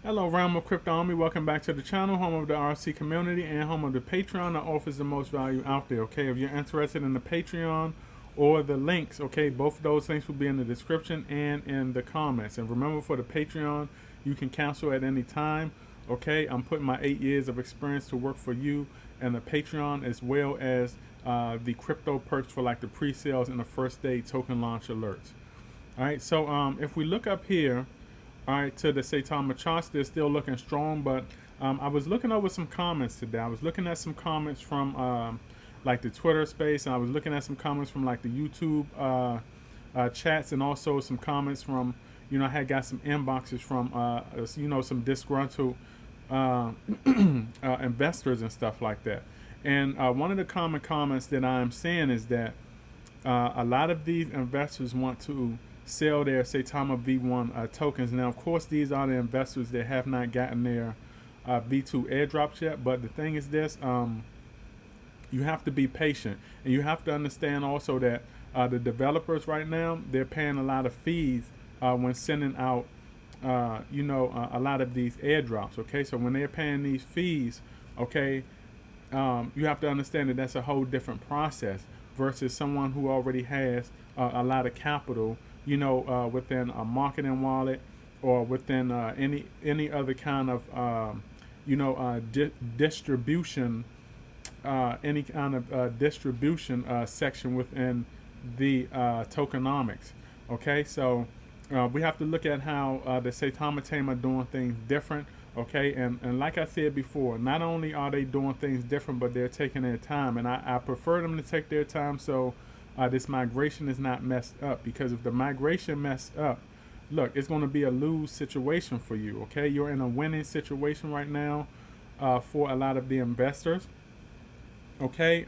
Hello, Realm of Crypto Army. Welcome back to the channel, home of the RC community and home of the Patreon that offers the most value out there. Okay, if you're interested in the Patreon or the links, okay, both of those links will be in the description and in the comments. And remember, for the Patreon, you can cancel at any time. Okay, I'm putting my 8 years of experience to work for you and the Patreon, as well as the crypto perks for like the pre-sales and the first day token launch alerts. All right, so if we look up here, all right, to the Saitama charts, they're still looking strong, but I was looking over some comments today. I was looking at some comments from like the Twitter space, and I was looking at some comments from like the YouTube chats, and also some comments from, I had got some inboxes from, some disgruntled investors and stuff like that. And one of the common comments that I'm seeing is that a lot of these investors want to sell their Saitama V1 tokens. Now, of course, these are the investors that have not gotten their V2 airdrops yet. But the thing is this, you have to be patient. And you have to understand also that the developers right now, they're paying a lot of fees when sending out, a lot of these airdrops. Okay, so when they're paying these fees, okay, you have to understand that that's a whole different process versus someone who already has a lot of capital, within a marketing wallet or within any other kind of, distribution, any kind of distribution section within the tokenomics. Okay, so we have to look at how the Saitama team are doing things different. Okay, and like I said before, not only are they doing things different, but they're taking their time, and I prefer them to take their time so this migration is not messed up. Because if the migration messed up, look, it's going to be a lose situation for you. Okay, you're in a winning situation right now for a lot of the investors. Okay,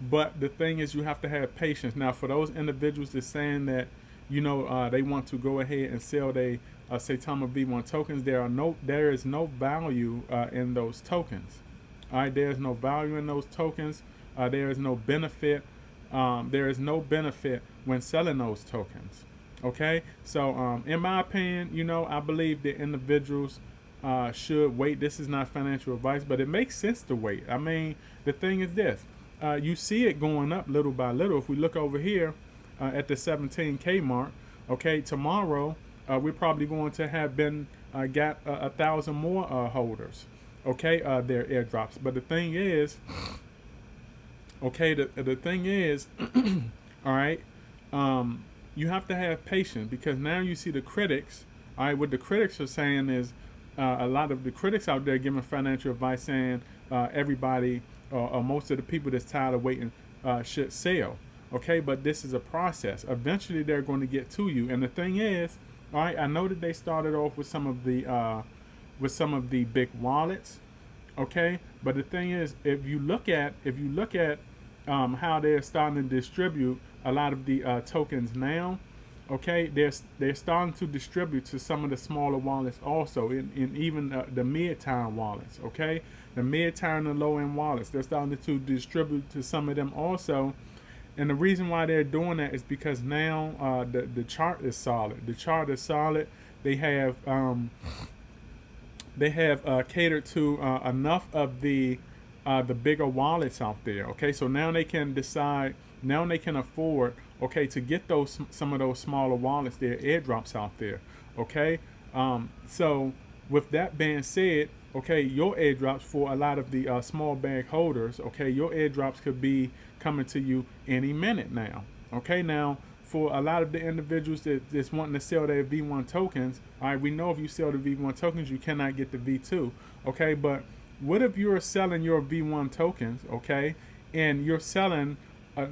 but the thing is, you have to have patience. Now, for those individuals that's saying that, they want to go ahead and sell their Saitama V1 tokens, there is no value in those tokens. All right, there is no value in those tokens. There is no benefit. There is no benefit when selling those tokens. Okay, so in my opinion, I believe that individuals should wait. This is not financial advice, but it makes sense to wait. I mean, the thing is this: you see it going up little by little. If we look over here at the 17K mark, okay, tomorrow we're probably going to have been got 1,000 more holders. Okay, their airdrops. But the thing is, okay, the thing is, all right, you have to have patience, because now you see the critics. All right, what the critics are saying is a lot of the critics out there giving financial advice saying everybody or most of the people that's tired of waiting should sell. Okay, but this is a process. Eventually, they're going to get to you. And the thing is, all right, I know that they started off with some of the big wallets. Okay, but the thing is, if you look at how they're starting to distribute a lot of the tokens now, okay, they're starting to distribute to some of the smaller wallets also, in even the mid-tier wallets. Okay, the mid-tier and the low-end wallets, they're starting to distribute to some of them also. And the reason why they're doing that is because now the chart is solid. The chart is solid. They have catered to enough of the bigger wallets out there. Okay, so now they can decide. Now they can afford, okay, to get some of those smaller wallets, their airdrops out there. Okay, so with that being said, okay, your airdrops for a lot of the small bag holders, okay, your airdrops could be coming to you any minute now. Okay, now for a lot of the individuals that's wanting to sell their V1 tokens, all right, we know if you sell the V1 tokens, you cannot get the V2. Okay, but what if you're selling your V1 tokens, okay, and you're selling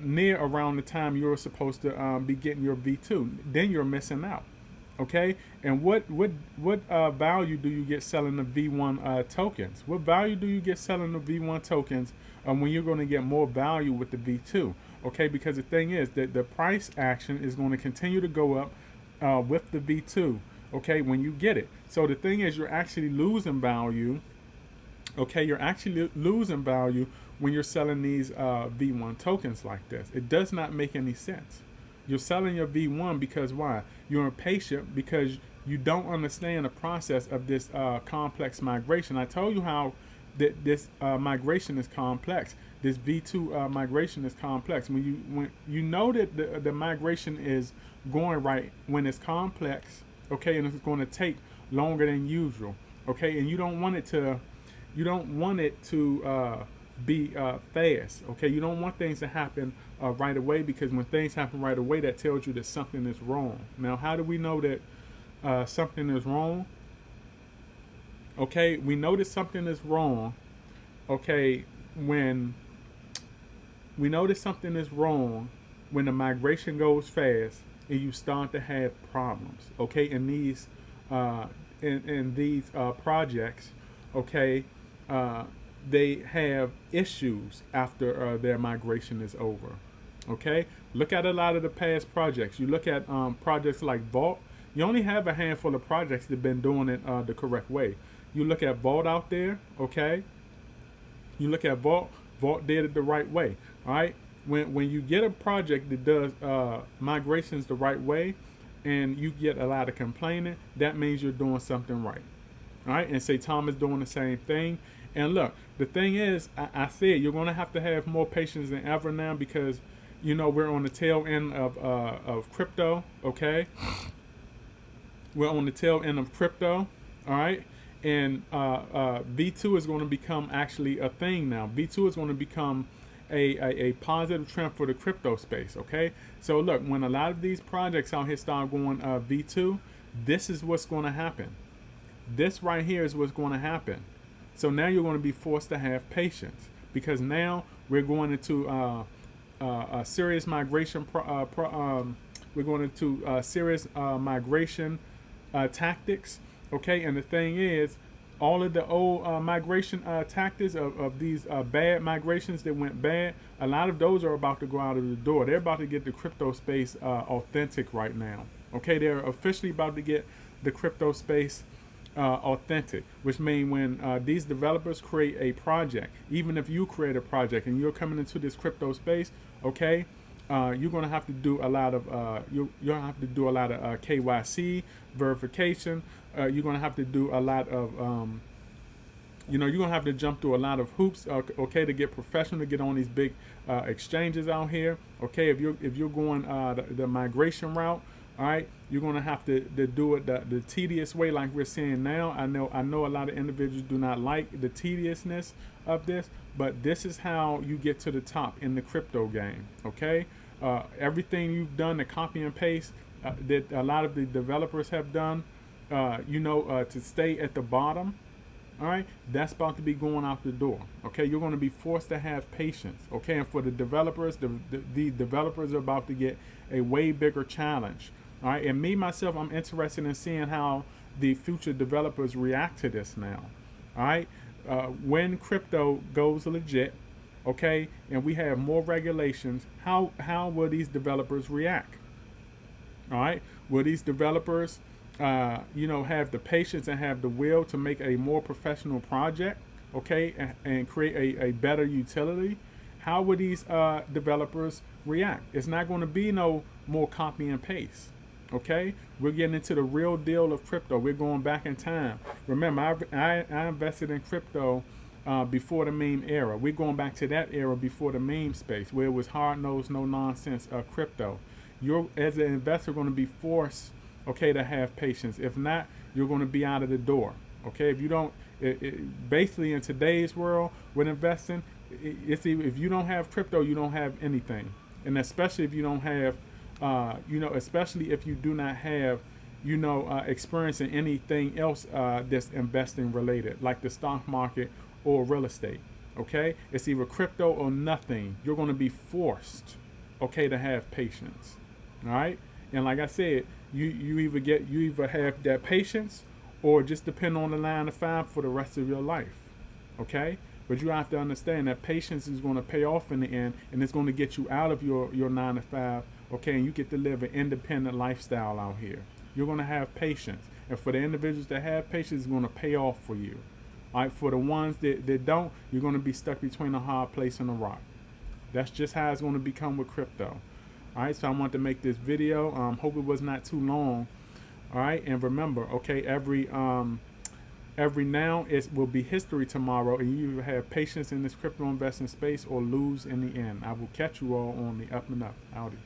near around the time you're supposed to be getting your V2? Then you're missing out. Okay, and what value do you get selling the V1 tokens? What value do you get selling the V1 tokens when you're going to get more value with the V2? Okay, because the thing is that the price action is going to continue to go up with the V2. Okay, when you get it. So the thing is, you're actually losing value. Okay, you're actually losing value when you're selling these V1 tokens like this. It does not make any sense. You're selling your V1 because why? You're impatient because You don't understand the process of this complex migration. I told you how this migration is complex. This V2 migration is complex. When you know that the migration is going right when it's complex, okay, and it's going to take longer than usual, okay, and you don't want it to be fast, okay. You don't want things to happen right away, because when things happen right away, that tells you that something is wrong. Now, how do we know that something is wrong? Okay, we know that something is wrong, okay, when we know that something is wrong when the migration goes fast and you start to have problems, okay, in these projects, okay. They have issues after their migration is over, okay. Look at a lot of the past projects. You look at projects like Vault. You only have a handful of projects that have been doing it the correct way. You look at Vault out there, okay. You look at Vault. Vault did it the right way. All right. When you get a project that does migrations the right way, and you get a lot of complaining, that means you're doing something right. All right. And Saitama is doing the same thing. And look, the thing is, I said you're going to have more patience than ever now, because we're on the tail end of crypto. Okay. We're on the tail end of crypto. All right. And V2 is going to become actually a thing now. V2 is going to become a positive trend for the crypto space, okay? So look, when a lot of these projects out here start going V2, this is what's going to happen. This right here is what's going to happen. So now you're going to be forced to have patience, because now we're going into a serious migration. We're going into serious migration tactics. Okay, and the thing is, all of the old migration tactics of these bad migrations that went bad, a lot of those are about to go out of the door. They're about to get the crypto space authentic right now. Okay, they're officially about to get the crypto space authentic, which means when these developers create a project, even if you create a project and you're coming into this crypto space, okay, you're going to have to do a lot of KYC verification. You're going to have to do a lot of you're going to have to jump through a lot of hoops, okay, to get professional, to get on these big exchanges out here. Okay, if you're going the migration route, all right, you're going to have to do it the tedious way, like we're seeing now. I know a lot of individuals do not like the tediousness of this, but this is how you get to the top in the crypto game. Okay, everything you've done, the copy and paste that a lot of the developers have done, to stay at the bottom. All right, that's about to be going out the door. Okay, you're going to be forced to have patience. Okay, and for the developers, the developers are about to get a way bigger challenge. All right, and me myself, I'm interested in seeing how the future developers react to this now. All right, when crypto goes legit, okay, and we have more regulations, how will these developers react? All right, will these developers have the patience and have the will to make a more professional project, okay, and create a better utility? How would these developers react? It's not going to be no more copy and paste, okay? We're getting into the real deal of crypto. We're going back in time. Remember, I invested in crypto before the meme era. We're going back to that era before the meme space, where it was hard-nosed, no-nonsense crypto. You're, as an investor, going to be forced, okay, to have patience. If not, you're going to be out of the door. Okay, if you don't, basically in today's world with investing, it's if you don't have crypto, you don't have anything. And especially if you don't have, especially if you do not have, experience in anything else that's investing related, like the stock market or real estate. Okay, it's either crypto or nothing. You're going to be forced, okay, to have patience. All right, and like I said, you either have that patience or just depend on the 9 to 5 for the rest of your life. Okay, but you have to understand that patience is going to pay off in the end, and it's going to get you out of your 9 to 5. Okay, and you get to live an independent lifestyle out here. You're going to have patience, and for the individuals that have patience, it's going to pay off for you. All right, for the ones that don't, you're going to be stuck between a hard place and a rock. That's just how it's going to become with crypto. All right, so I wanted to make this video. Hope it was not too long. All right, and remember, okay, every now it will be history tomorrow, and you have patience in this crypto investing space or lose in the end. I will catch you all on the up and up. Howdy.